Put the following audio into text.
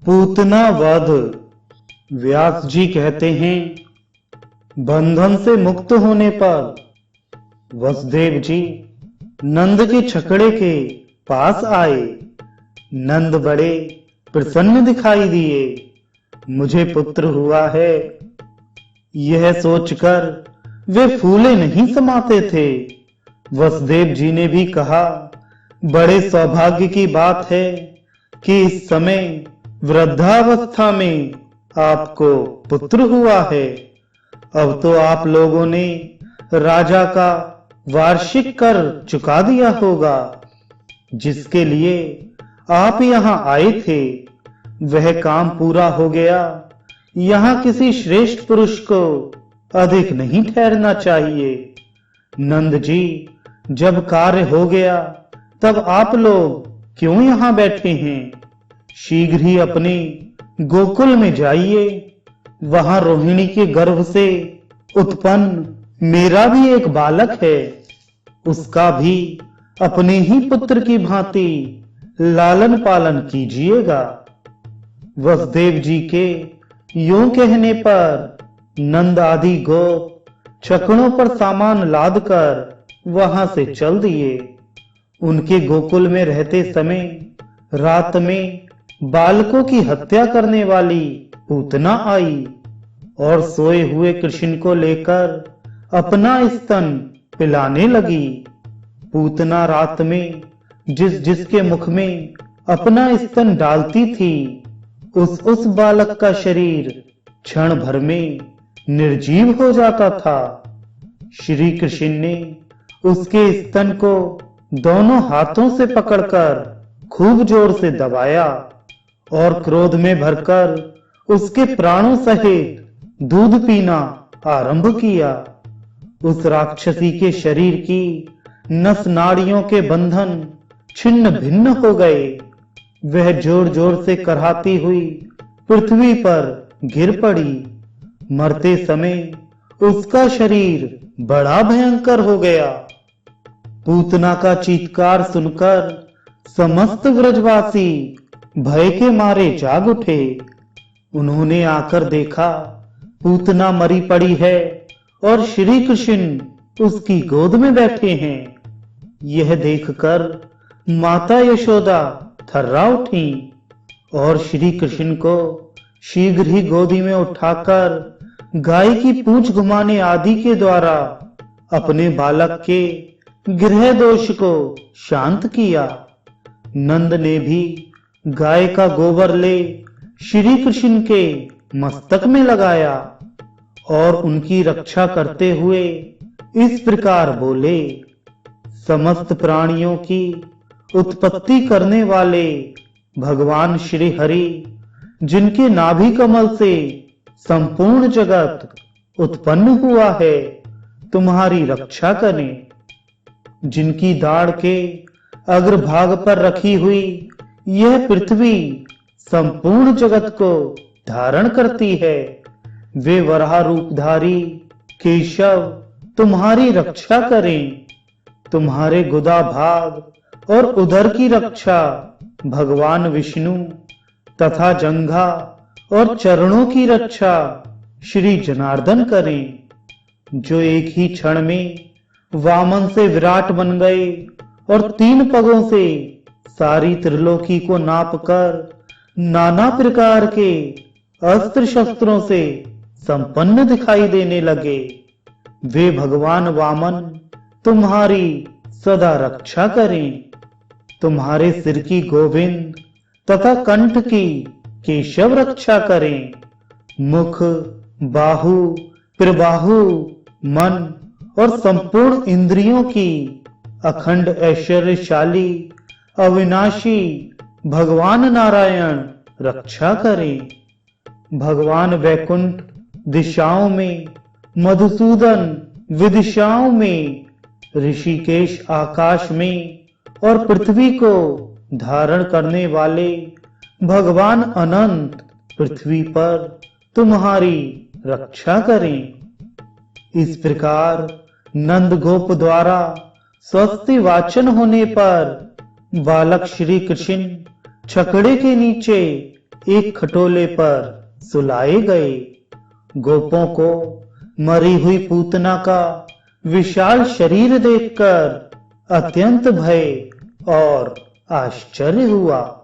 पूतना वध। व्यास जी कहते हैं, बंधन से मुक्त होने पर वसुदेव जी नंद के छकड़े के पास आए। नंद बड़े प्रसन्न दिखाई दिए, मुझे पुत्र हुआ है। यह सोचकर वे फूले नहीं समाते थे। वसुदेव जी ने भी कहा, बड़े सौभाग्य की बात है कि इस समय वृद्धावस्था में आपको पुत्र हुआ है। अब तो आप लोगों ने राजा का वार्षिक कर चुका दिया होगा। जिसके लिए आप यहाँ आए थे वह काम पूरा हो गया। यहाँ किसी श्रेष्ठ पुरुष को अधिक नहीं ठहरना चाहिए। नंद जी, जब कार्य हो गया तब आप लोग क्यों यहाँ बैठे हैं? शीघ्र ही अपने गोकुल में जाइए। वहां रोहिणी के गर्भ से उत्पन्न मेरा भी एक बालक है। उसका भी अपने ही पुत्र की भांति लालन पालन कीजिएगा। वसुदेव जी के यूं कहने पर नंद आदि गोप छकड़ों पर सामान लाद कर वहां से चल दिए। उनके गोकुल में रहते समय रात में बालकों की हत्या करने वाली पूतना आई और सोए हुए कृष्ण को लेकर अपना स्तन पिलाने लगी। पूतना रात में जिसके मुख में अपना स्तन डालती थी, उस बालक का शरीर क्षण भर में निर्जीव हो जाता था। श्री कृष्ण ने उसके स्तन को दोनों हाथों से पकड़कर खूब जोर से दबाया और क्रोध में भरकर उसके प्राणों सहित दूध पीना आरंभ किया। उस राक्षसी के शरीर की नस नाड़ियों के बंधन छिन्न भिन्न हो गए। वह जोर जोर से कराहती हुई पृथ्वी पर गिर पड़ी। मरते समय उसका शरीर बड़ा भयंकर हो गया। पूतना का चीत्कार सुनकर समस्त ब्रजवासी भय के मारे जाग उठे। उन्होंने आकर देखा, पूतना मरी पड़ी है और श्री कृष्ण उसकी गोद में बैठे हैं। यह देखकर माता यशोदा थर्रा उठी और श्री कृष्ण को शीघ्र ही गोदी में उठाकर गाय की पूंछ घुमाने आदि के द्वारा अपने बालक के गृह दोष को शांत किया। नंद ने भी गाय का गोबर ले श्री कृष्ण के मस्तक में लगाया और उनकी रक्षा करते हुए इस प्रकार बोले, समस्त प्राणियों की उत्पत्ति करने वाले भगवान श्री हरि, जिनके नाभि कमल से संपूर्ण जगत उत्पन्न हुआ है, तुम्हारी रक्षा करें। जिनकी दाढ़ के अग्रभाग पर रखी हुई यह पृथ्वी संपूर्ण जगत को धारण करती है, वे वराह रूपधारी केशव तुम्हारी रक्षा करें। तुम्हारे गुदा भाग और उदर की रक्षा भगवान विष्णु तथा जंघा और चरणों की रक्षा श्री जनार्दन करें, जो एक ही क्षण में वामन से विराट बन गए और 3 पगों से सारी त्रिलोकी को नापकर नाना प्रकार के अस्त्र शस्त्रों से संपन्न दिखाई देने लगे। वे भगवान वामन तुम्हारी सदा रक्षा करें। तुम्हारे सिर की गोविंद तथा कंठ की केशव रक्षा करें। मुख, बाहु, प्रबाहु, मन और संपूर्ण इंद्रियों की अखंड ऐश्वर्यशाली अविनाशी भगवान नारायण रक्षा करें। भगवान वैकुंठ दिशाओं में, मधुसूदन विदिशाओं में, ऋषिकेश आकाश में और पृथ्वी को धारण करने वाले भगवान अनंत पृथ्वी पर तुम्हारी रक्षा करें। इस प्रकार नंद गोप द्वारा स्वस्ति वाचन होने पर बालक श्री कृष्ण छकड़े के नीचे एक खटोले पर सुलाए गए। गोपों को मरी हुई पूतना का विशाल शरीर देखकर अत्यंत भय और आश्चर्य हुआ।